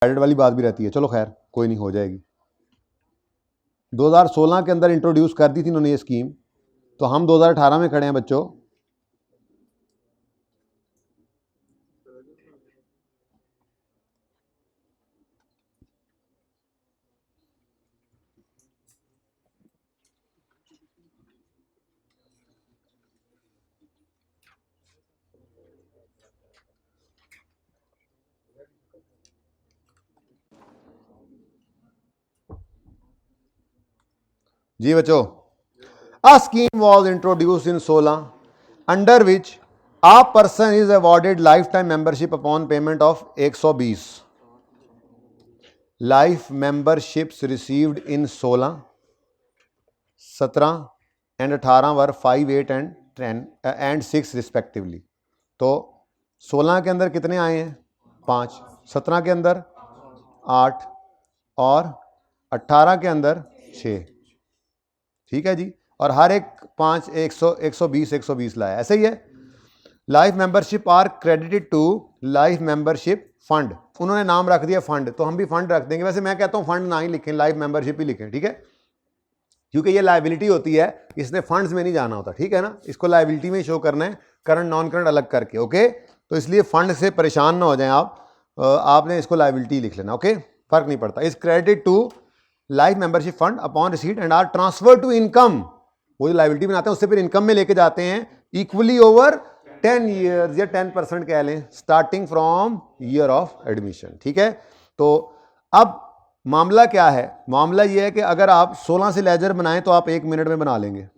Added वाली बात भी रहती है, चलो खैर कोई नहीं, हो जाएगी। 2016 के अंदर इंट्रोड्यूस कर दी थी इन्होंने ये स्कीम, तो हम 2018 में खड़े हैं बच्चों। जी बच्चों, a scheme was introduced in 16 under which a person is awarded lifetime membership upon payment of 120 life memberships received in 16, 17 and 18 were 5, 8 and 10 and 6 respectively। तो 16 के अंदर कितने आए हैं? 5, 17 के अंदर 8 और 18 के अंदर 6। ठीक है जी, और हर एक 5 120 लाया, ऐसे ही है। Life membership are credited to life membership fund, उन्होंने नाम रख दिया फंड, तो हम भी फंड रख देंगे। वैसे मैं कहता हूं फंड ना ही लिखें, लाइफ मेंबरशिप ही लिखें, ठीक है, क्योंकि ये लायबिलिटी होती है, इसने फंड्स में नहीं जाना होता, ठीक है ना, इसको लायबिलिटी में शो करना है, करंट नॉन करंट अलग करके, ओके। तो इसलिए फंड से परेशान ना हो जाएं आप, आपने इसको लायबिलिटी लिख लेना, ओके, फर्क नहीं पड़ता। Is credited to life membership fund upon receipt and are transfer to income, वो जो लायबिलिटी बनाते हैं उससे फिर इनकम में लेके जाते हैं, इक्वली ओवर 10 ईयर्स या 10% कह लें, starting from year of admission, ठीक है। तो अब मामला क्या है? मामला यह है कि अगर आप 16 से लेजर बनाएं तो आप 1 मिनट में बना लेंगे।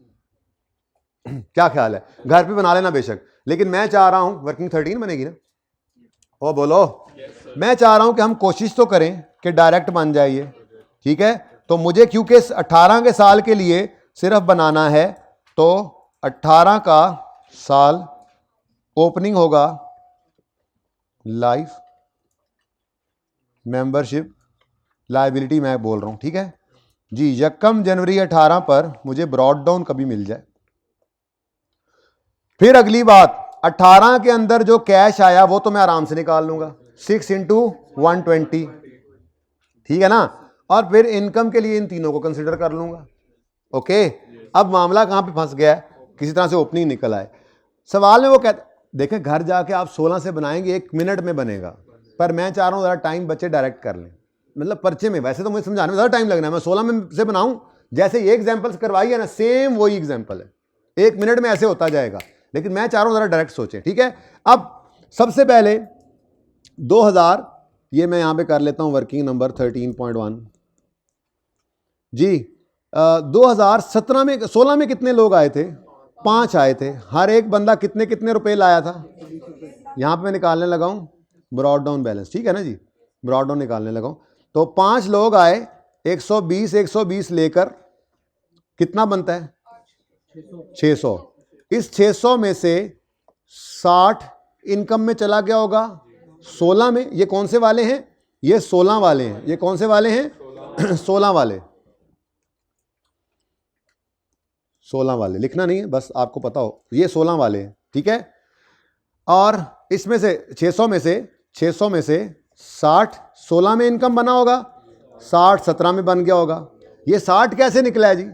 क्या ख्याल है? घर पे बना लेना बेशक, लेकिन मैं चाह रहा हूं वर्किंग 13 बनेगी ना, ओ बोलो। मैं चाह रहा हूं कि हम कोशिश तो करें कि डायरेक्ट बन जाइए, ठीक है। तो मुझे क्योंकि 18 के साल के लिए सिर्फ बनाना है, तो 18 का साल ओपनिंग होगा लाइफ मेंबरशिप लायबिलिटी, मैं बोल रहा हूं, ठीक है जी। 1 जनवरी 18 पर मुझे ब्रॉड डाउन कभी मिल जाए। फिर अगली बात, 18 के अंदर जो कैश आया वो तो मैं आराम से निकाल लूंगा, 6 × 120, ठीक है ना। और फिर इनकम के लिए इन तीनों को कंसिडर कर लूंगा, ओके। अब मामला कहां पे फंस गया है? किसी तरह से ओपनिंग निकल आए। सवाल में वो कहते, देखें घर जाके आप 16 से बनाएंगे 1 मिनट में बनेगा, पर मैं चाह रहा हूं जरा टाइम बच्चे डायरेक्ट कर लें, मतलब पर्चे में। वैसे तो मुझे समझाने में ज़्यादा टाइम लगना है, मैं 16 में से बनाऊं, जैसे ये एग्जाम्पल्स करवाई है ना, सेम वही एग्जाम्पल है, 1 मिनट में ऐसे होता जाएगा, लेकिन मैं चाह रहा हूं जरा डायरेक्ट सोचें, ठीक है। अब सबसे पहले 2000, ये मैं यहां पे कर लेता हूं वर्किंग नंबर 13.1 जी। 2017 में 16 में कितने लोग आए थे? 5 आए थे। हर एक बंदा कितने कितने रुपए लाया था? यहां पे मैं निकालने लगा हूं ब्रॉड डाउन बैलेंस, ठीक है ना जी, ब्रॉड डाउन निकालने लगा हूं। तो 5 लोग आए, 120 लेकर कितना बनता है? 600। इस 600 में से 60 इनकम में चला गया होगा 16 में। ये कौन से वाले हैं? ये 16 वाले हैं। ये कौन से वाले हैं? 16 वाले। 16 वाले लिखना नहीं है, बस आपको पता हो, ये 16 वाले हैं, ठीक है। और इसमें से 600 में से 60 16 में इनकम बना होगा, 60 17 में बन गया होगा। ये 60 कैसे निकला है जी?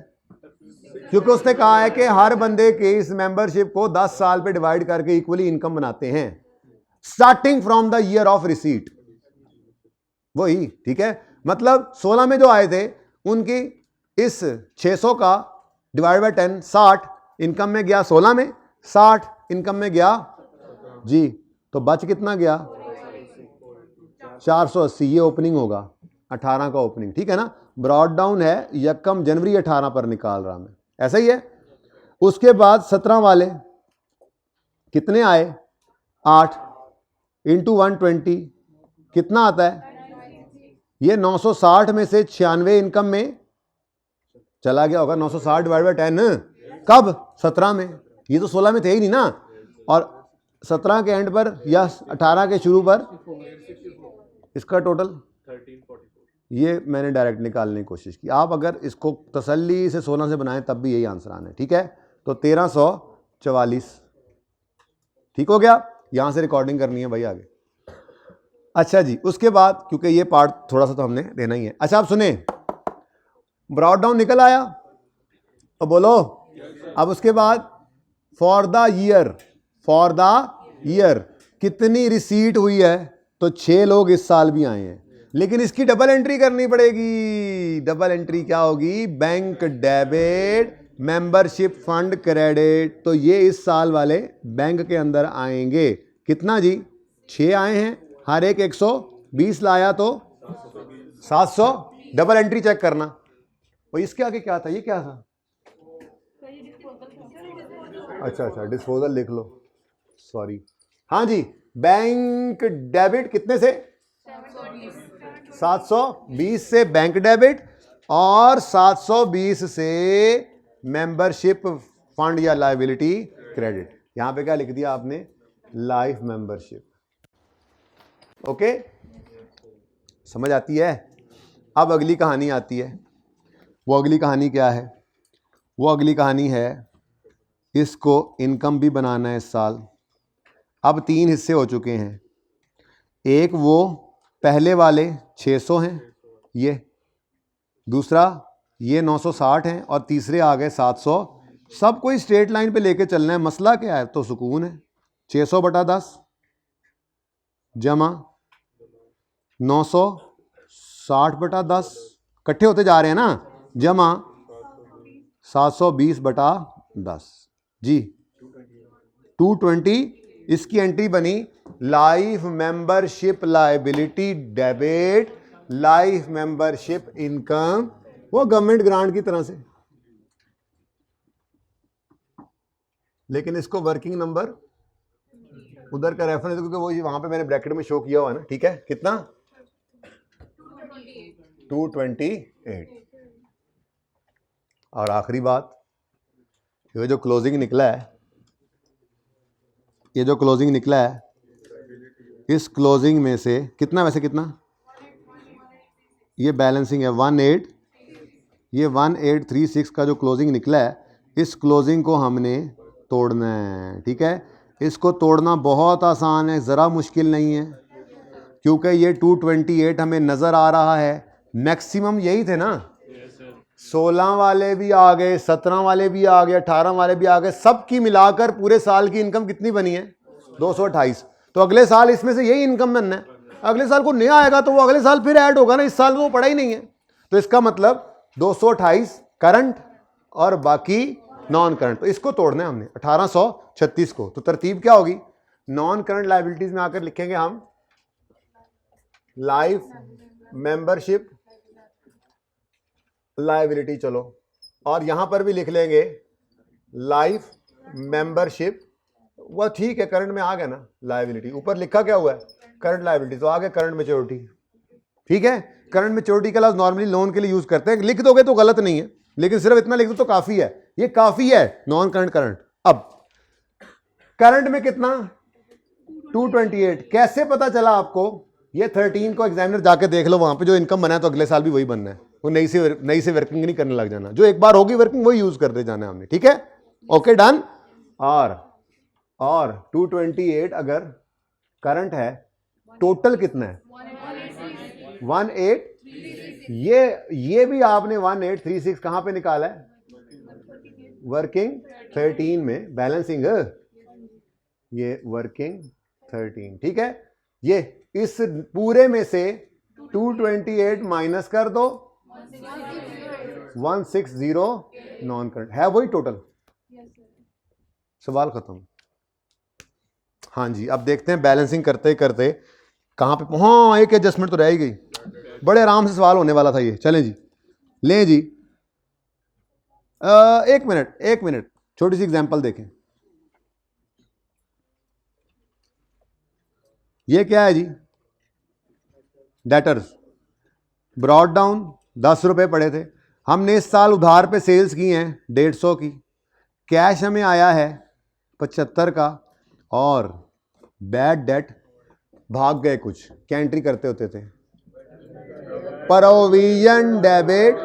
क्योंकि उसने कहा है कि हर बंदे के इस मेंबरशिप को 10 साल पे डिवाइड करके इक्वली इनकम बनाते हैं, starting from the year of receipt, वही, ठीक है। मतलब 16 में जो आए थे उनकी इस 600 का डिवाइड बाय 10, 60 इनकम में गया 16 में, 60 इनकम में गया जी, तो बच कितना गया? 480। ये ओपनिंग होगा 18 का ओपनिंग, ठीक है ना। ब्रॉड डाउन है 1 जनवरी 18 पर निकाल रहा मैं, ऐसा ही है। उसके बाद 17 वाले कितने आए? 8 × 120 कितना आता है? ये 960 में से 96 इनकम में चला गया होगा। 960 डिवाइड बाय 10 कब? 17 में। ये तो 16 में थे ही नहीं ना, और 17 के एंड पर या 18 के शुरू पर इसका टोटल 1344। ये मैंने डायरेक्ट निकालने की कोशिश की। आप अगर इसको तसल्ली से 16 से बनाएं तब भी यही आंसर आना है, ठीक है। तो 1344 ठीक हो गया। यहां से रिकॉर्डिंग करनी है भाई आगे। अच्छा जी, उसके बाद क्योंकि ये पार्ट थोड़ा सा तो हमने देना ही है। अच्छा आप सुने, ब्रॉड डाउन निकल आया तो बोलो। अब उसके बाद फॉर द ईयर कितनी रिसीट हुई है, तो 6 लोग इस साल भी आए हैं, लेकिन इसकी डबल एंट्री करनी पड़ेगी। डबल एंट्री क्या होगी? Bank debit, membership fund credit. तो ये इस साल वाले बैंक के अंदर आएंगे। कितना जी? 6 आए हैं, हर एक 120 लाया तो 700। डबल एंट्री चेक करना। और इसके आगे क्या था? ये क्या था? अच्छा डिस्पोजल लिख लो, सॉरी। हाँ जी, बैंक डेबिट कितने से? 720 से बैंक डेबिट और 720 से मेंबरशिप फंड या लायबिलिटी क्रेडिट। यहां पे क्या लिख दिया आपने? Life membership. ओके, समझ आती है? अब अगली कहानी आती है। वो अगली कहानी क्या है? वो अगली कहानी है, इसको इनकम भी बनाना है इस साल। अब 3 हिस्से हो चुके हैं। एक वो पहले वाले 600 हैं, ये दूसरा ये 960 हैं, और तीसरे आ गए 700। सब कोई स्ट्रेट लाइन पे लेके चलना है। मसला क्या है? तो सुकून है। 600/10 जमा 960/10 इकट्ठे होते जा रहे हैं ना, जमा 720/10 जी 220। इसकी एंट्री बनी life membership liability debit, life membership income, वो गवर्नमेंट ग्रांट की तरह से। लेकिन इसको वर्किंग नंबर उधर का रेफरेंस, क्योंकि वो वहां पे मैंने ब्रैकेट में शो किया हुआ है ना, ठीक है? कितना? 228। और आखिरी बात, ये जो क्लोजिंग निकला है, ये जो क्लोजिंग निकला है, इस क्लोजिंग में से कितना, वैसे कितना? ये बैलेंसिंग है 18। ये 1836 का जो क्लोजिंग निकला है, इस क्लोजिंग को हमने तोड़ना है, ठीक है? इसको तोड़ना बहुत आसान है, ज़रा मुश्किल नहीं है, क्योंकि ये 228 हमें नज़र आ रहा है। मैक्सिमम यही थे ना, 16 वाले भी आ गए, 17 वाले भी आ गए, 18 वाले भी आ गए, सबकी मिलाकर पूरे साल की इनकम कितनी बनी है? 228। तो अगले साल इसमें से यही इनकम बनना है। अगले साल को नया आएगा तो वो अगले साल फिर ऐड होगा ना, इस साल वो पड़ा ही नहीं है। तो इसका मतलब 228 करंट और बाकी नॉन करंट। तो इसको तोड़ना है हमने 1836 को। तो तरतीब क्या होगी? नॉन करंट लायबिलिटीज में आकर लिखेंगे हम लाइफ मेंबरशिप लायबिलिटी, चलो, और यहां पर भी लिख लेंगे लाइफ मेंबरशिप। वह ठीक है, करंट में आ गया ना लायबिलिटी, ऊपर लिखा क्या हुआ है? करंट लायबिलिटी, तो आ गया करंट मैच्योरिटी, ठीक है? करंट मैच्योरिटी का लफ्ज नॉर्मली लोन के लिए यूज करते हैं, लिख दोगे तो गलत नहीं है, लेकिन सिर्फ इतना लिख दो तो काफी है। ये काफी है, नॉन करंट करंट। अब करंट में कितना? 228। कैसे पता चला आपको? ये 13 को एग्जामिनर जाके देख लो, वहां पे जो इनकम बना है तो अगले साल भी वही बनना है। वो नई से वर्किंग नहीं करने लग जाना, जो एक बार होगी वर्किंग वही यूज करते जाना है हमने, ठीक है? Okay done. और 228 अगर करंट है, टोटल कितना है? 18। ये भी आपने 1836 कहां पे निकाला है? वर्किंग 13 में, बैलेंसिंग ये वर्किंग 13, ठीक है? ये इस पूरे में से 228 माइनस कर दो, 160 नॉन करंट है, वही टोटल। सवाल खत्म। हाँ जी, अब देखते हैं बैलेंसिंग करते करते कहां पे। हाँ, एक एडजस्टमेंट तो रह ही गई, बड़े आराम से सवाल होने वाला था ये। चलें जी, लें जी। एक मिनट, छोटी सी एग्जांपल देखें। ये क्या है जी? डेटर्स ब्रॉड डाउन 10 रुपए पड़े थे, हमने इस साल उधार पे सेल्स की हैं 150 की, कैश हमें आया है 75 का, और बैड डेट भाग गए कुछ। क्या एंट्री करते होते थे? प्रोविजन डेबिट,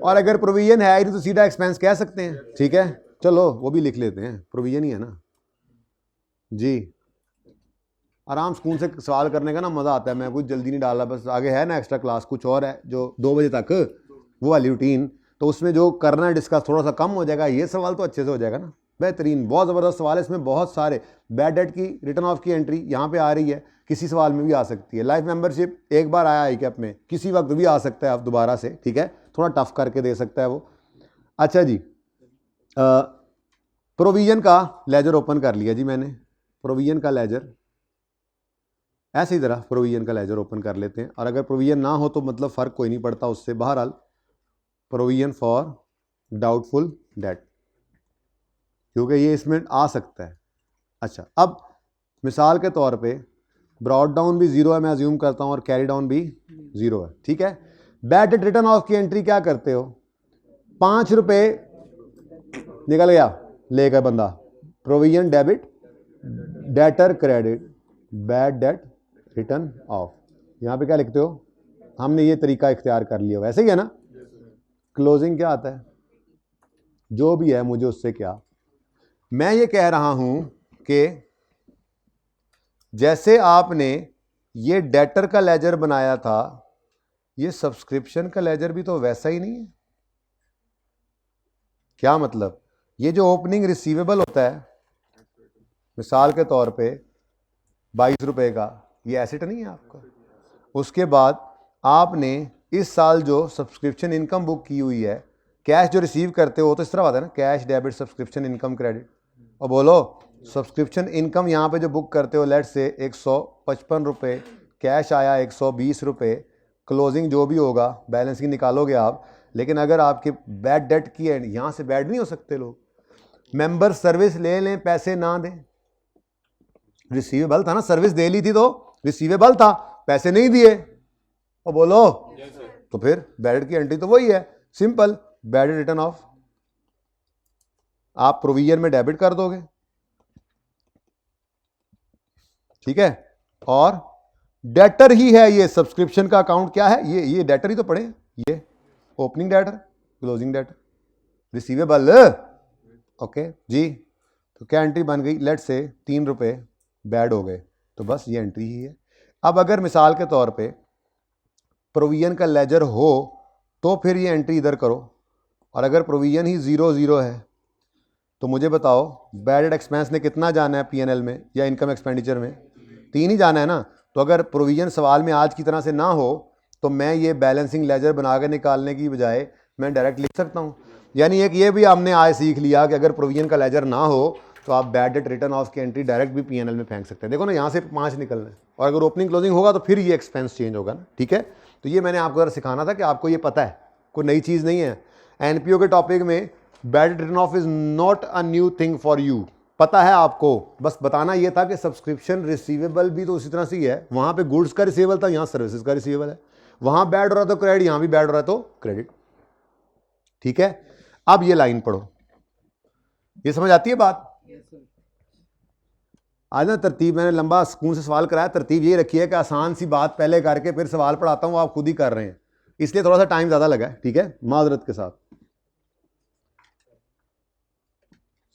और अगर प्रोविजन है तो सीधा एक्सपेंस कह सकते हैं, ठीक है? चलो वो भी लिख लेते हैं, प्रोविजन ही है ना जी। आराम सुकून से सवाल करने का ना मज़ा आता है। मैं कुछ जल्दी नहीं डाला, बस आगे है ना एक्स्ट्रा क्लास कुछ और है जो 2 बजे तक वो वाली रूटीन, तो उसमें जो करना है डिस्कस थोड़ा सा कम हो जाएगा। ये सवाल तो अच्छे से हो जाएगा ना, बेहतरीन, बहुत ज़बरदस्त सवाल है। इसमें बहुत सारे बैड डेट की, रिटर्न ऑफ की एंट्री यहाँ पे आ रही है, किसी सवाल में भी आ सकती है। लाइफ मेंबरशिप एक बार आया ICAP में, किसी वक्त भी आ सकता है आप दोबारा से, ठीक है, थोड़ा टफ करके दे सकता है वो। अच्छा जी, प्रोविजन का लेजर ओपन कर लिया जी मैंने। प्रोविजन का लेजर ऐसे ही तरह प्रोविजन का लेजर ओपन कर लेते हैं, और अगर प्रोविजन ना हो तो मतलब फ़र्क कोई नहीं पड़ता उससे। बहरहाल प्रोविजन फॉर डाउटफुल डेट, क्योंकि ये इसमें आ सकता है। अच्छा, अब मिसाल के तौर पे ब्रॉड डाउन भी 0 है, मैं अज्यूम करता हूँ, और कैरी डाउन भी 0 है, ठीक है। बैड डेट रिटर्न ऑफ की एंट्री क्या करते हो, 5 रुपये निकल गया ले गया बंदा, provision debit, debtor credit, bad debt return of. यहाँ पे क्या लिखते हो, हमने ये तरीका इख्तियार कर लिया, वैसे ही है ना। क्लोजिंग क्या आता है, जो भी है मुझे उससे क्या, मैं ये कह रहा हूं कि जैसे आपने ये डेटर का लेजर बनाया था, ये सब्सक्रिप्शन का लेजर भी तो वैसा ही नहीं है। क्या मतलब, ये जो ओपनिंग रिसीवेबल होता है मिसाल के तौर पे 22 रुपये का, ये एसेट नहीं है आपका। उसके बाद आपने इस साल जो सब्सक्रिप्शन इनकम बुक की हुई है, कैश जो रिसीव करते हो तो इस तरह आता है ना, cash debit subscription income credit, और बोलो सब्सक्रिप्शन इनकम यहाँ पे जो बुक करते हो, लेट से 155 रुपये, कैश आया 120 रुपये, क्लोजिंग जो भी होगा बैलेंसिंग निकालोगे आप। लेकिन अगर आपके बैड डेट की है, यहाँ से बैड नहीं हो सकते लोग, मेंबर सर्विस ले लें पैसे ना दें, रिसीवेबल था ना, सर्विस दे ली थी तो रिसीवेबल था, पैसे नहीं दिए, और बोलो तो फिर बैड डेट की एंट्री तो वही है, simple, bad debt return of. आप प्रोविजन में डेबिट कर दोगे, ठीक है, और डेटर ही है ये, सब्सक्रिप्शन का अकाउंट क्या है, ये डेटर ही तो पड़े, ये opening debtor, closing debtor, receivable, okay जी। तो क्या एंट्री बन गई, लेट से 3 रुपये बैड हो गए, तो बस ये एंट्री ही है। अब अगर मिसाल के तौर पे प्रोविजन का लेजर हो तो फिर ये एंट्री इधर करो, और अगर प्रोविजन ही 0 है तो मुझे बताओ बैड डेट एक्सपेंस ने कितना जाना है P&L में या इनकम एक्सपेंडिचर में, 3 ही जाना है ना। तो अगर प्रोविजन सवाल में आज की तरह से ना हो तो मैं ये बैलेंसिंग लेजर बना के निकालने की बजाय मैं डायरेक्ट लिख सकता हूँ। यानी एक ये भी हमने आज सीख लिया कि अगर प्रोविजन का लेजर ना हो तो आप बैड डेट रिटर्न ऑफ की एंट्री डायरेक्ट भी P&L में फेंक सकते हैं। देखो ना, यहाँ से 5 निकलना है, और अगर ओपनिंग क्लोजिंग होगा तो फिर ये एक्सपेंस चेंज होगा ना, ठीक है। तो ये मैंने आपको सिखाना था कि आपको ये पता है, कोई नई चीज़ नहीं है। NPO के टॉपिक में bad debt return of is not a new thing for you, पता है आपको, बस बताना ये था कि सब्सक्रिप्शन रिसीवेबल भी तो उसी तरह से ही है। वहाँ पे गुड्स का रिसीवेबल था, यहाँ सर्विसेज का रिसीवेबल है, वहाँ बैड हो रहा तो क्रेडिट, यहाँ भी बैड हो रहा है तो क्रेडिट, ठीक है। अब ये लाइन पढ़ो, ये समझ आती है बात। आज ना तरतीब मैंने लंबा सुकून से सवाल कराया, तरतीब ये रखी है कि आसान सी बात पहले करके फिर सवाल पढ़ाता हूँ, आप खुद ही कर रहे हैं, इसलिए थोड़ा सा टाइम ज़्यादा लगा है, ठीक है, माजरत के साथ।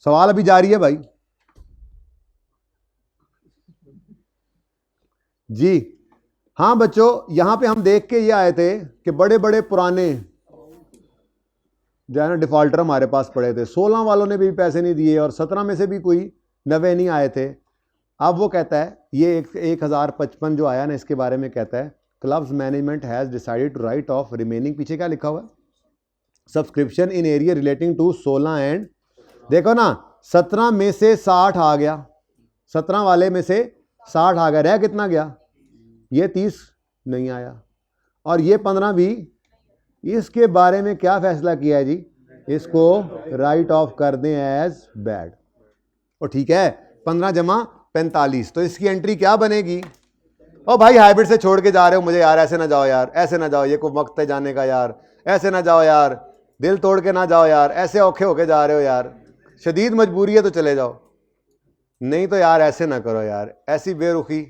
सवाल अभी जारी है भाई जी। हाँ बच्चों, यहां पे हम देख के ये आए थे कि बड़े बड़े पुराने जो है ना डिफॉल्टर हमारे पास पड़े थे, 16 वालों ने भी पैसे नहीं दिए और 17 में से भी कोई 90 नहीं आए थे। अब वो कहता है ये 1055 जो आया ना, इसके बारे में कहता है clubs management has decided to write off remaining, पीछे क्या लिखा हुआ है, subscription in arrear relating to 16 and, देखो ना 17 में से 60 आ गया, 17 वाले में से 60 आ गया, रह कितना गया, ये 30 नहीं आया, और ये 15 भी। इसके बारे में क्या फैसला किया है जी, इसको राइट ऑफ कर दें एज बैड, और ठीक है 15 जमा 45, तो इसकी एंट्री क्या बनेगी। ओ भाई हाइब्रिड से छोड़ के जा रहे हो मुझे यार, ऐसे ना जाओ यार, ऐसे ना जाओ, ये कोई वक्त है जाने का यार, ऐसे ना जाओ यार, दिल तोड़ के ना जाओ यार, ऐसे औखे होके जा रहे हो यार, शदीद मजबूरी है तो चले जाओ, नहीं तो यार ऐसे ना करो यार, ऐसी बेरुखी।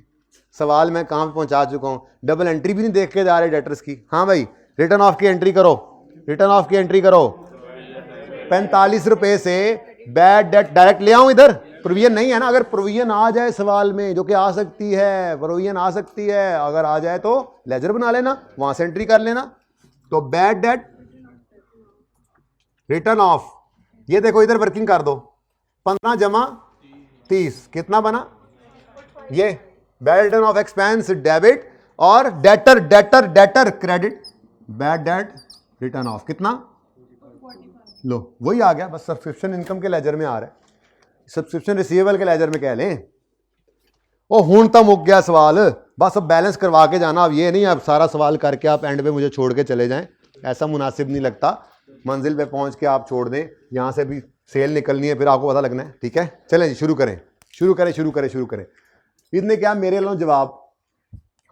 सवाल मैं कहाँ पे पहुंचा चुका हूँ, डबल एंट्री भी नहीं देख के जा रहे डेटर्स की। हाँ भाई रिटर्न ऑफ की एंट्री करो, रिटर्न ऑफ की एंट्री करो, 45 रुपए से बैड डेट डायरेक्ट ले आऊं इधर, प्रोविजन नहीं है ना, अगर प्रोविजन आ जाए सवाल में, जो कि आ सकती है, प्रोविजन आ सकती है, अगर आ जाए तो लेजर बना लेना, वहां से एंट्री कर लेना। तो बैड डेट रिटर्न ऑफ, ये देखो इधर वर्किंग कर दो, 15 जमा 30 कितना बना, ये bad return of expense debit और debtor debtor debtor credit, bad debt return of कितना, लो वही आ गया, बस सब्सक्रिप्शन इनकम के लेजर में आ रहा है, सब्सक्रिप्शन रिसीवेबल के लेजर में कह लें। ओ हुन तो मुक गया सवाल, बस अब बैलेंस करवा के जाना, अब ये नहीं अब सारा सवाल करके आप एंड पे मुझे छोड़ के चले जाएं, ऐसा मुनासिब नहीं लगता। मंजिल पे पहुंच के आप छोड़ दें, यहाँ से भी सेल निकलनी है, फिर आपको पता लगना है। ठीक है, चलें जी, शुरू करें शुरू करें शुरू करें शुरू करें। इसने क्या, मेरे वालों जवाब,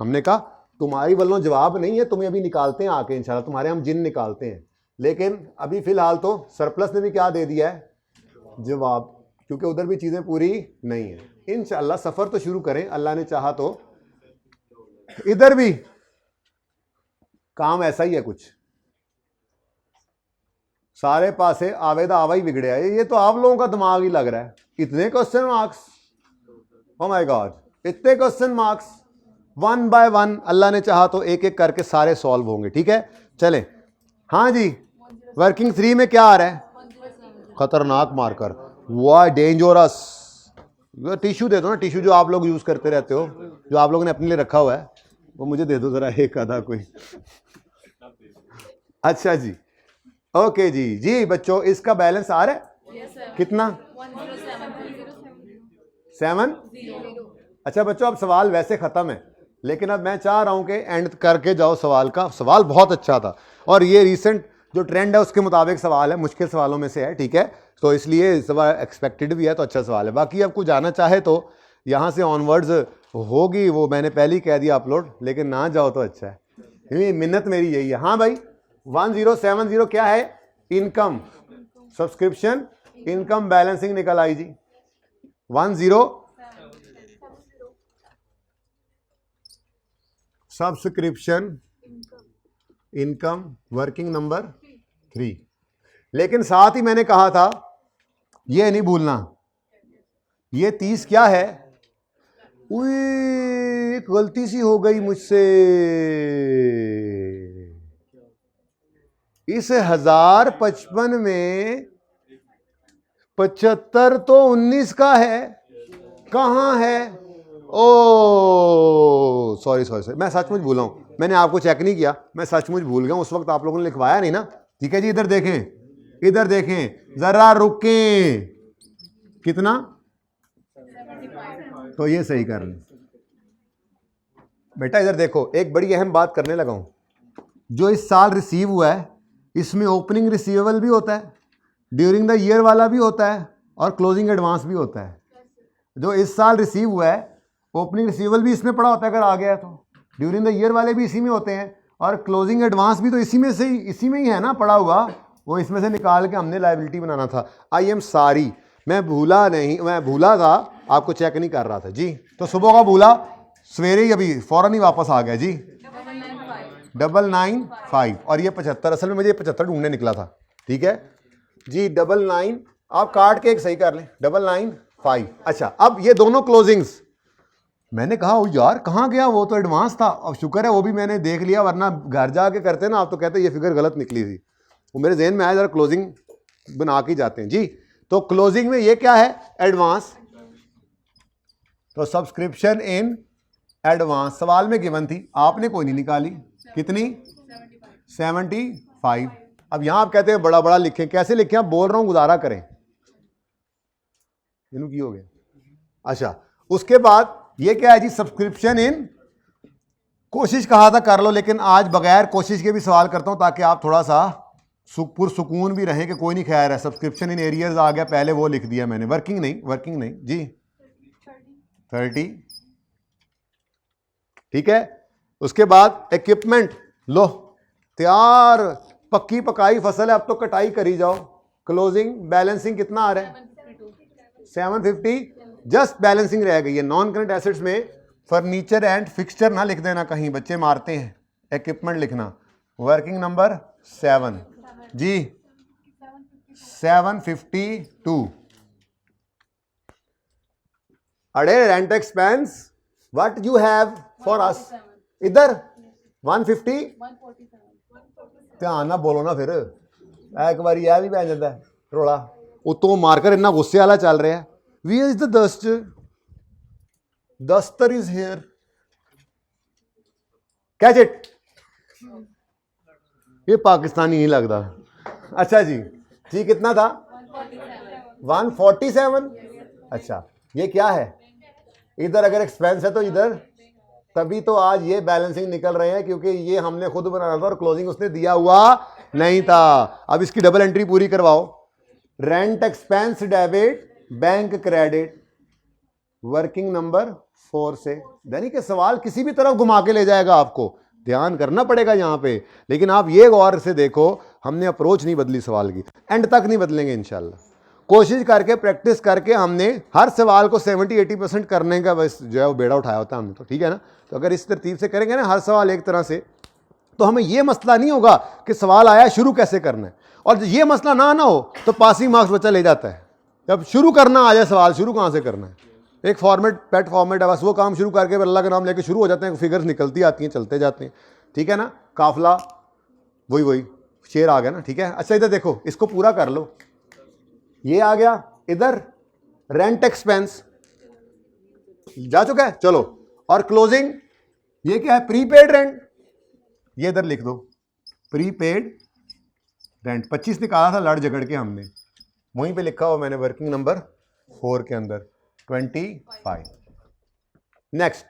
हमने कहा तुम्हारी वालों जवाब नहीं है, तुम्हें अभी निकालते हैं आके इंशाल्लाह, तुम्हारे हम जिन निकालते हैं, लेकिन अभी फिलहाल तो सरप्लस ने भी क्या दे दिया है, जवाब, क्योंकि उधर भी चीजें पूरी नहीं है। इंशाल्लाह सफर तो शुरू करें, अल्लाह ने चाहा तो इधर भी काम ऐसा ही है, कुछ सारे पासे आवेदा आवा ही बिगड़े है, ये तो आप लोगों का दिमाग ही लग रहा है, इतने question marks, oh my God, इतने क्वेश्चन मार्क्स, 1 बाय 1 अल्लाह ने चाहा तो एक एक करके सारे सॉल्व होंगे। ठीक है, चले, हाँ जी, वर्किंग 3 में क्या आ रहा है, खतरनाक मार्कर, वाह डेंजरस, टिश्यू दे दो ना, टिश्यू जो आप लोग यूज करते रहते हो, जो आप लोगों ने अपने लिए रखा हुआ है, वो मुझे दे दो जरा एक आधा कोई। अच्छा जी, ओके जी, जी बच्चों इसका बैलेंस आ रहा है कितना, 7। अच्छा बच्चों अब सवाल वैसे खत्म है, लेकिन अब मैं चाह रहा हूं कि एंड करके जाओ सवाल का, सवाल बहुत अच्छा था और ये रिसेंट जो ट्रेंड है उसके मुताबिक सवाल है, मुश्किल सवालों में से है। ठीक है, तो इसलिए सवाल एक्सपेक्टेड भी है, तो अच्छा सवाल है। बाकी अब कुछ जाना चाहे तो यहाँ से ऑनवर्ड्स होगी, वो मैंने पहले ही कह दिया अपलोड, लेकिन ना जाओ तो अच्छा है, ये मिन्नत मेरी यही है। हाँ भाई 1070 क्या है, इनकम सब्सक्रिप्शन इनकम बैलेंसिंग निकल आई जी, 10 सब्सक्रिप्शन इनकम वर्किंग नंबर 3। लेकिन साथ ही मैंने कहा था ये नहीं भूलना, ये 30 क्या है, एक गलती सी हो गई मुझसे, इस 1055 में 75 तो 19 का है, कहां है, ओ सॉरी सॉरी सॉरी, मैं सचमुच भूला हूं, मैंने आपको चेक नहीं किया, मैं सचमुच भूल गया, उस वक्त आप लोगों ने लिखवाया नहीं ना। ठीक है जी, इधर देखें, इधर देखें, जरा रुकें, कितना, तो ये सही कर लें बेटा, इधर देखो, एक बड़ी अहम बात करने लगा हूं, जो इस साल रिसीव हुआ है इसमें ओपनिंग रिसीवेबल भी होता है, ड्यूरिंग द ईयर वाला भी होता है और क्लोजिंग एडवांस भी होता है। जो इस साल रिसीव हुआ है ओपनिंग रिसीवेबल भी इसमें पड़ा होता है, अगर आ गया तो ड्यूरिंग द ईयर वाले भी इसी में होते हैं, और क्लोजिंग एडवांस भी तो इसी में ही है ना पड़ा हुआ, वो इसमें से निकाल के हमने लायबिलिटी बनाना था। आई एम सॉरी, मैं भूला नहीं, मैं भूला था, आपको चेक नहीं कर रहा था जी, तो सुबह का भूला, सवेरे ही अभी फौरन ही वापस आ गया जी, 995 और ये 75, असल में मुझे 75 ढूंढने निकला था। ठीक है जी, 99 आप काट के एक सही कर लें, 995। अच्छा अब ये दोनों क्लोजिंग्स, मैंने कहा ओ यार कहाँ गया, वो तो एडवांस था, अब शुक्र है वो भी मैंने देख लिया, वरना घर जाके करते ना आप तो कहते ये फिगर गलत निकली थी, वो मेरे जहन में आया, जरा क्लोजिंग बना के जाते हैं जी। तो क्लोजिंग में ये क्या है, एडवांस, तो सब्सक्रिप्शन इन एडवांस सवाल में गिवन थी, आपने कोई नहीं निकाली, कितनी, 75। अब यहां आप कहते हैं बड़ा बड़ा लिखें, कैसे लिखें, आप बोल रहा हूं गुजारा करें, इन्हों की हो गया। अच्छा उसके बाद ये क्या है जी, सब्सक्रिप्शन इन, कोशिश कहा था कर लो, लेकिन आज बगैर कोशिश के भी सवाल करता हूं ताकि आप थोड़ा सा पुरसुकून भी रहें कि कोई नहीं खैर है। सब्सक्रिप्शन इन एरियर्स आ गया, पहले वो लिख दिया मैंने, वर्किंग नहीं जी, 30। ठीक है, उसके बाद इक्विपमेंट, लो तैयार पक्की पकाई फसल है, अब तो कटाई करी जाओ। क्लोजिंग बैलेंसिंग कितना आ रहा है, 750, जस्ट बैलेंसिंग रह गई है। नॉन करंट एसेट्स में फर्नीचर एंड फिक्सचर ना लिख देना, कहीं बच्चे मारते हैं, इक्विपमेंट लिखना, वर्किंग नंबर 7 जी, 752। अरे rent expense what you have for us, इधर 150, ध्यान ना बोलो ना फिर एक बार यह भी पै जाता है रोला उतों मारकर इन्ना गुस्से वाला चल रहा है। We is the dust, duster is here, catch it. ये पाकिस्तानी नहीं लगता। अच्छा जी, जी कितना था 147। अच्छा ये क्या है, इधर अगर एक्सपेंस है तो इधर, तभी तो आज ये बैलेंसिंग निकल रहे हैं क्योंकि ये हमने खुद बनाना था और क्लोजिंग उसने दिया हुआ नहीं था। अब इसकी डबल एंट्री पूरी करवाओ। Rent expense debit, bank credit, working number 4 से। यानी कि सवाल किसी भी तरफ घुमा के ले जाएगा, आपको ध्यान करना पड़ेगा यहां पे। लेकिन आप ये गौर से देखो, हमने अप्रोच नहीं बदली सवाल की, एंड तक नहीं बदलेंगे इंशाल्लाह। कोशिश करके प्रैक्टिस करके हमने हर सवाल को 70-80% करने का बस जो है वो बेड़ा उठाया होता है हमने, तो ठीक है ना। तो अगर इस तरतीब से करेंगे ना हर सवाल एक तरह से, तो हमें ये मसला नहीं होगा कि सवाल आया शुरू कैसे करना है। और ये मसला ना हो तो पासिंग मार्क्स बच्चा ले जाता है। जब शुरू करना आ जाए सवाल, शुरू कहाँ से करना है, एक फॉर्मेट पेट फॉर्मेट है बस, वो काम शुरू करके अल्लाह का नाम लेके शुरू हो जाते हैं, फिगर्स निकलती आती हैं, चलते जाते हैं, ठीक है ना। काफिला वही शेर आ गया ना, ठीक है। अच्छा इधर देखो, इसको पूरा कर लो, ये आ गया। इधर रेंट एक्सपेंस जा चुका है, चलो। और क्लोजिंग ये क्या है, प्रीपेड रेंट, ये इधर लिख दो प्रीपेड रेंट। 25 निकाला था लड़ झगड़ के हमने, वहीं पे लिखा हुआ मैंने वर्किंग नंबर 4 के अंदर 25। Next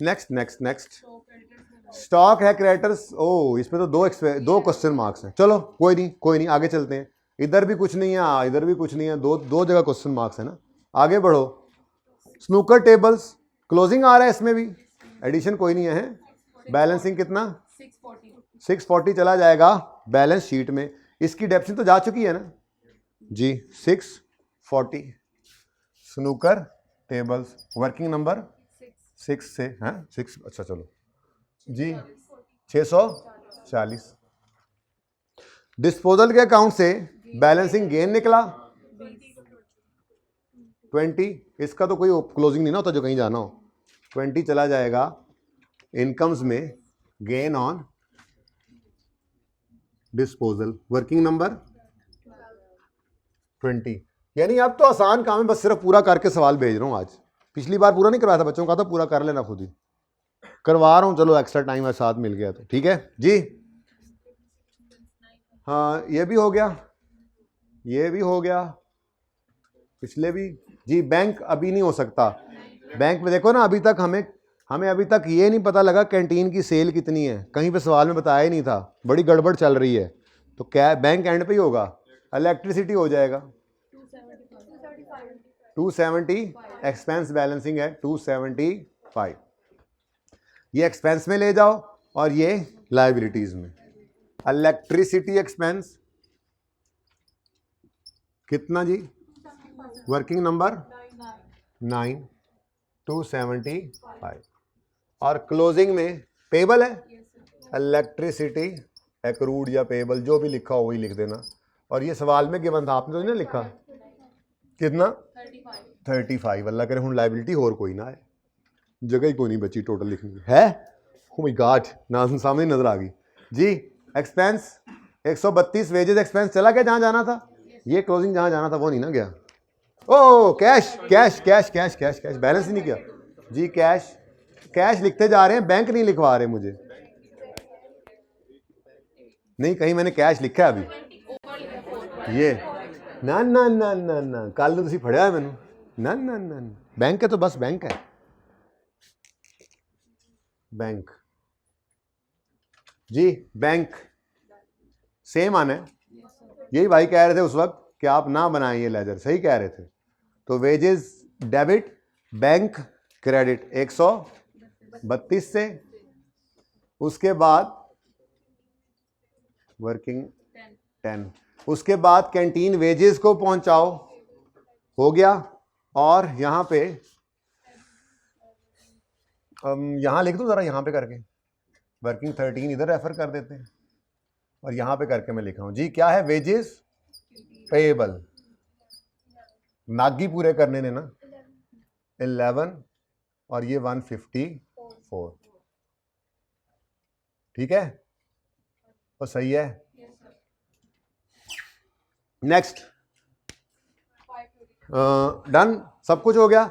next next next stock है क्रेडिटर्स। ओ इसमें तो दो क्वेश्चन मार्क्स हैं। चलो कोई नहीं आगे चलते हैं। इधर भी कुछ नहीं है, इधर भी कुछ नहीं है, दो जगह क्वेश्चन मार्क्स है ना, आगे बढ़ो। स्नूकर टेबल्स, क्लोजिंग आ रहा है इसमें भी, एडिशन कोई नहीं है। बैलेंसिंग कितना 640 चला जाएगा बैलेंस शीट में। इसकी डेप्थ तो जा चुकी है ना जी, 640। स्नूकर टेबल्स वर्किंग नंबर 6 से है 6। अच्छा चलो जी 640। डिस्पोजल के अकाउंट से बैलेंसिंग गेन निकला 20। इसका तो कोई क्लोजिंग नहीं ना होता जो कहीं जाना हो। 20 चला जाएगा इनकम्स में, gain on disposal, working number 20। यानी अब तो आसान काम है, बस सिर्फ पूरा करके सवाल भेज रहा हूं आज। पिछली बार पूरा नहीं करवाया था बच्चों का, तो पूरा कर लेना, खुद ही करवा रहा हूं। चलो एक्स्ट्रा टाइम साथ मिल गया तो ठीक है जी। हाँ ये भी हो गया, ये भी हो गया, पिछले भी जी। बैंक अभी नहीं हो सकता। बैंक में देखो ना, अभी तक हमें अभी तक ये नहीं पता लगा कैंटीन की सेल कितनी है, कहीं पे सवाल में बताया ही नहीं था, बड़ी गड़बड़ चल रही है। तो क्या बैंक एंड पे ही होगा। इलेक्ट्रिसिटी हो जाएगा 270, एक्सपेंस बैलेंसिंग है 275। ये एक्सपेंस में ले जाओ और ये लायबिलिटीज में। इलेक्ट्रिसिटी एक्सपेंस कितना जी, वर्किंग नंबर 9, 275। और क्लोजिंग में पेबल है, इलेक्ट्रिसिटी एक्रूड या पेबल जो भी लिखा हो वही लिख देना। और ये सवाल में गिवन था, आपने तो नहीं लिखा कितना 35। अल्लाह करे हूँ लाइबिलिटी और कोई ना है, जगह ही कोई नहीं बची टोटल लिखनी है। ओ माय गॉड, नाज़िम सामने नजर आ गई जी। एक्सपेंस 132 वेजेस एक्सपेंस चला गया जहां जाना था। ये क्लोजिंग जहां जाना था वो नहीं ना गया। ओ cash cash cash cash cash cash balance ही नहीं किया जी। कैश कैश लिखते जा रहे हैं, बैंक नहीं लिखवा रहे मुझे। नहीं कहीं मैंने कैश लिखा है अभी। ये ना ना ना ना ना कल तुसी फड़िया है मैनू। ना ना ना बैंक है तो बस बैंक है। बैंक जी, बैंक सेम आना है। यही भाई कह रहे थे उस वक्त कि आप ना बनाएं ये लेजर, सही कह रहे थे। तो वेजेस डेबिट, बैंक क्रेडिट 132 से, उसके बाद वर्किंग 10, उसके बाद कैंटीन वेजेस को पहुंचाओ, हो गया। और यहां पे यहां लिख दो जरा, यहां पे करके वर्किंग 13 इधर रेफर कर देते हैं और यहां पे करके मैं लिख रहा हूं जी। क्या है, वेजेस पेएबल, नागी पूरे करने ने ना, 11 और ये 154। ठीक है, तो सही है। नेक्स्ट, डन, सब कुछ हो गया।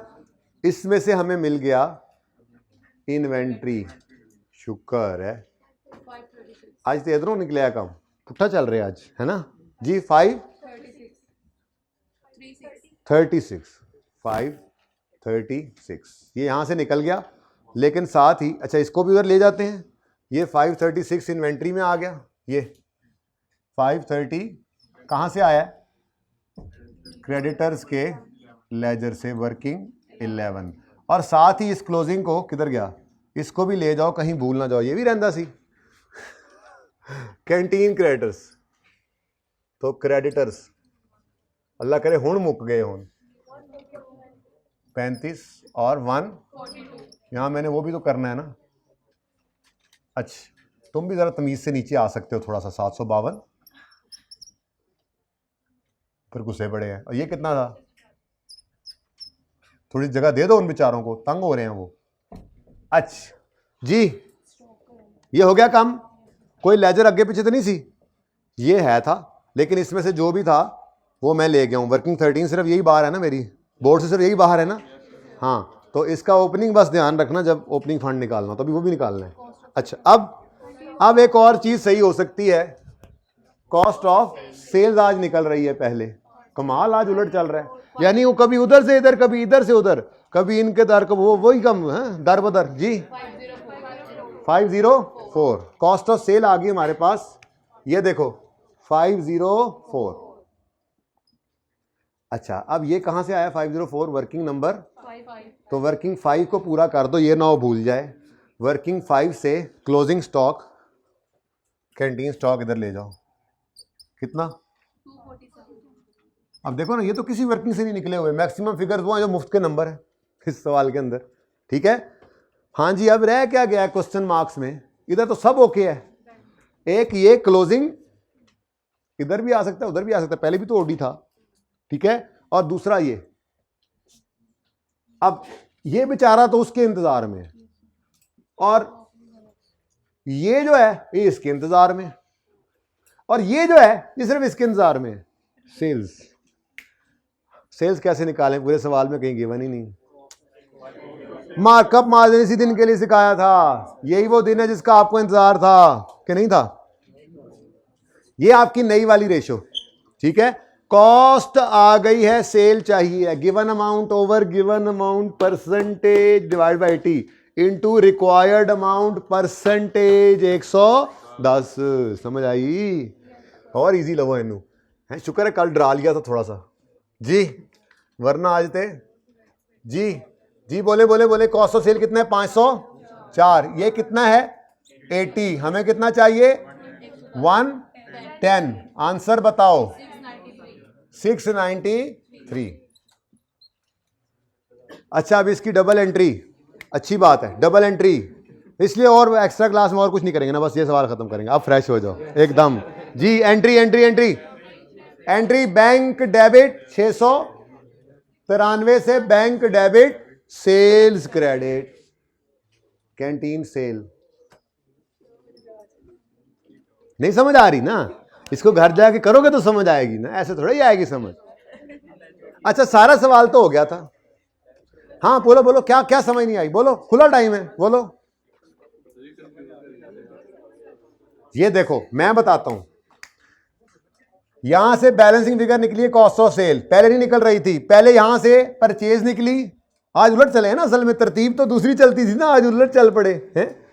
इसमें से हमें मिल गया इन्वेंट्री, शुक्र है। आज तो इधरों निकले कम, पुट्ठा चल रहे आज, है ना जी। 536 ये यहां से निकल गया, लेकिन साथ ही अच्छा इसको भी उधर ले जाते हैं। ये 536 इन्वेंट्री में आ गया। ये 530 कहां से आया? क्रेडिटर्स के लेजर से, वर्किंग 11। और साथ ही इस क्लोजिंग को किधर गया, इसको भी ले जाओ, कहीं भूल ना जाओ, ये भी रहता सी कैंटीन क्रेडिटर्स। तो क्रेडिटर्स अल्लाह करे हुण मुक गए हुण 35 और 142। यहां मैंने वो भी तो करना है ना। अच्छा तुम भी जरा तमीज से नीचे आ सकते हो थोड़ा सा। 752 फिर गुस्से बड़े हैं। और ये कितना था? थोड़ी जगह दे दो उन बेचारों को, तंग हो रहे हैं वो। अच्छा जी, ये हो गया काम। कोई लेजर आगे पीछे तो नहीं सी, ये है था, लेकिन इसमें से जो भी था वो मैं ले गया हूँ। वर्किंग 13 सिर्फ यही बाहर है ना, मेरी बोर्ड से सिर्फ यही बाहर है ना। हाँ, तो इसका ओपनिंग बस ध्यान रखना, जब ओपनिंग फंड निकालना तो अभी वो भी निकालना है। अच्छा, अब एक और चीज सही हो सकती है, कॉस्ट ऑफ सेल्स आज निकल रही है पहले। कमाल, आज उलट चल रहा है, यानी वो कभी उधर से इधर, कभी इधर से उधर, कभी इनके दर को वो वही कम है, दर बदर जी। 504 कॉस्ट ऑफ सेल आ गई हमारे पास। ये देखो 504। अच्छा, अब ये कहां से आया 504? Working number 5। तो वर्किंग 5 को पूरा कर दो, ये ना हो भूल जाए। वर्किंग 5 से क्लोजिंग स्टॉक, कैंटीन स्टॉक इधर ले जाओ। कितना? 247। अब देखो ना, ये तो किसी वर्किंग से नहीं निकले हुए, मैक्सिमम फिगर्स वो हैं जो मुफ्त के नंबर है इस सवाल के अंदर। ठीक है, हाँ जी। अब रह क्या गया क्वेश्चन मार्क्स में? इधर तो सब ओके है। एक ये क्लोजिंग इधर भी आ सकता है, उधर भी आ सकता है, पहले भी तो ओडी था। ठीक है, और दूसरा ये, अब ये बेचारा तो उसके इंतजार में, और ये जो है ये इसके इंतजार में, और ये जो है ये सिर्फ इसके इंतजार में। सेल्स कैसे निकालें? पूरे सवाल में कहीं गिवन ही नहीं। मार्कअप मार्जिन इसी दिन के लिए सिखाया था, यही वो दिन है जिसका आपको इंतजार था कि नहीं था? ये आपकी नई वाली रेशो। ठीक है, कॉस्ट आ गई है, सेल चाहिए, given amount over given amount percentage divide by 80 into required amount percentage 110। समझ आई? और इजी लवो इनू है। शुक्र है कल डरा लिया था थोड़ा सा जी, वरना आज थे जी। जी बोले बोले बोले, कॉस्ट ऑफ सेल कितना है? 504। ये कितना है? 80। हमें कितना चाहिए? 110। आंसर बताओ। 693। अच्छा, अब इसकी डबल एंट्री, अच्छी बात है डबल एंट्री, इसलिए और एक्स्ट्रा क्लास में और कुछ नहीं करेंगे ना, बस ये सवाल खत्म करेंगे। अब फ्रेश हो जाओ एकदम जी। Entry entry entry entry, bank debit 693 से bank debit sales credit, canteen sale. नहीं समझ आ रही ना? इसको घर जाके करोगे तो समझ आएगी ना, ऐसे थोड़ा ही आएगी समझ। अच्छा, सारा सवाल तो हो गया था। हाँ बोलो बोलो, क्या क्या समझ नहीं आई? बोलो, खुला टाइम है, बोलो। ये देखो मैं बताता हूं, यहां से बैलेंसिंग फिगर निकली है कॉस्ट ऑफ सेल, पहले नहीं निकल रही थी, पहले यहां से परचेज निकली। आज उलट चले हैं ना, असल में तरतीब तो दूसरी चलती थी ना, आज उलट चल पड़े हैं।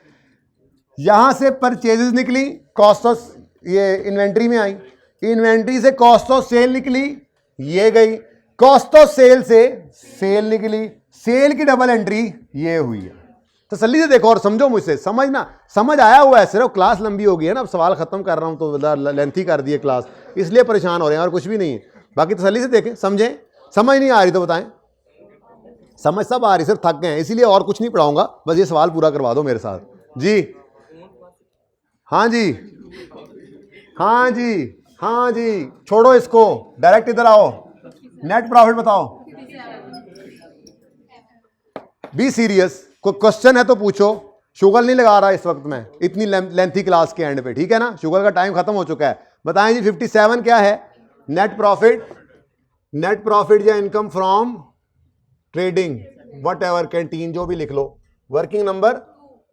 यहां से परचेजेस निकली, कॉस्ट ऑफ ये इन्वेंट्री में आई, इन्वेंट्री से कॉस्ट ऑफ सेल निकली, ये गई, कॉस्ट ऑफ सेल से सेल निकली, सेल की डबल एंट्री ये हुई है। तसल्ली से देखो और समझो मुझसे, समझना, समझ आया हुआ है, सिर्फ क्लास लंबी हो गई है ना, अब सवाल खत्म कर रहा हूं तो लेंथी कर दिए क्लास, इसलिए परेशान हो रहे हैं और कुछ भी नहीं है। बाकी तसल्ली से देखें, समझें। समझ नहीं आ रही तो बताएं, समझ सब आ रही, सिर्फ थक गए हैं, इसीलिए और कुछ नहीं पढ़ाऊंगा, बस ये सवाल पूरा करवा दो मेरे साथ जी। हाँ जी, हाँ जी, हाँ जी, छोड़ो इसको, डायरेक्ट इधर आओ। नेट प्रॉफिट बताओ। बी सीरियस, कोई क्वेश्चन है तो पूछो। शुगर नहीं लगा रहा इस वक्त में इतनी लेंथी क्लास के एंड पे, ठीक है ना, शुगर का टाइम खत्म हो चुका है। बताएं जी 57 क्या है? नेट प्रॉफिट, नेट प्रॉफिट या income from trading, what ever, canteen, जो भी लिख लो। वर्किंग नंबर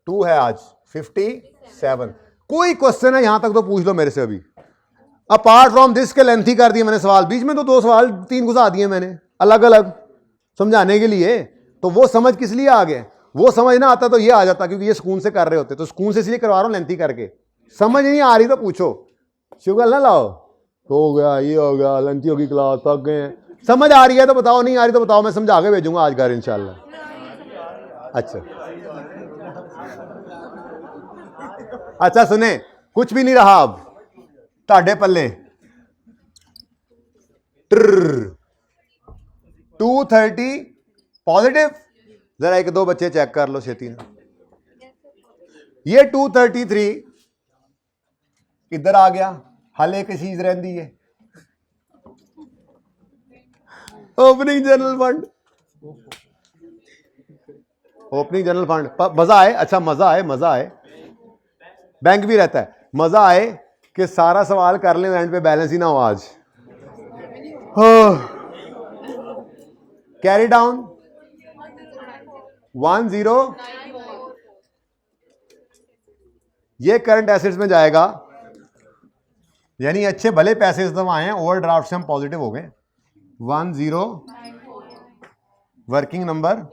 2 है आज 57। कोई क्वेश्चन है यहां तक तो पूछ लो मेरे से अभी। अपार्ट फ्रॉम दिस के लेंथी कर दिए मैंने सवाल, बीच में तो 2 सवाल 3 घुसा दिए मैंने अलग अलग समझाने के लिए। तो वो समझ किस लिए आ गए? वो समझ ना आता तो ये आ जाता, क्योंकि ये सुकून से कर रहे होते, तो सुकून से इसलिए करवा रहा हूं लेंथी करके। समझ नहीं आ रही तो पूछो, शुगर ना लाओ, तो हो गया ये हो गया, लेंथी होगी क्लास, थक गए हैं। समझ आ रही है तो बताओ, नहीं आ रही तो बताओ, मैं समझा के भेजूंगा आज घर इंशाल्लाह। अच्छा सुने, कुछ भी नहीं रहा अब ताड़े पल्ले। 230 पॉजिटिव, जरा 1-2 बच्चे चेक कर लो छेती ना। ये 233 इधर आ गया, हल एक चीज रही है, opening general fund, opening general fund. मजा आए, अच्छा मजा आए, मजा आए, बैंक भी रहता है, मजा आए कि सारा सवाल कर ले एंड पे बैलेंस ही ना हो आज। कैरी डाउन 10, ये करंट एसेट्स में जाएगा, यानी अच्छे भले पैसे एकदम आए हैं, ओवरड्राफ्ट से हम पॉजिटिव हो गए। 10, वर्किंग नंबर,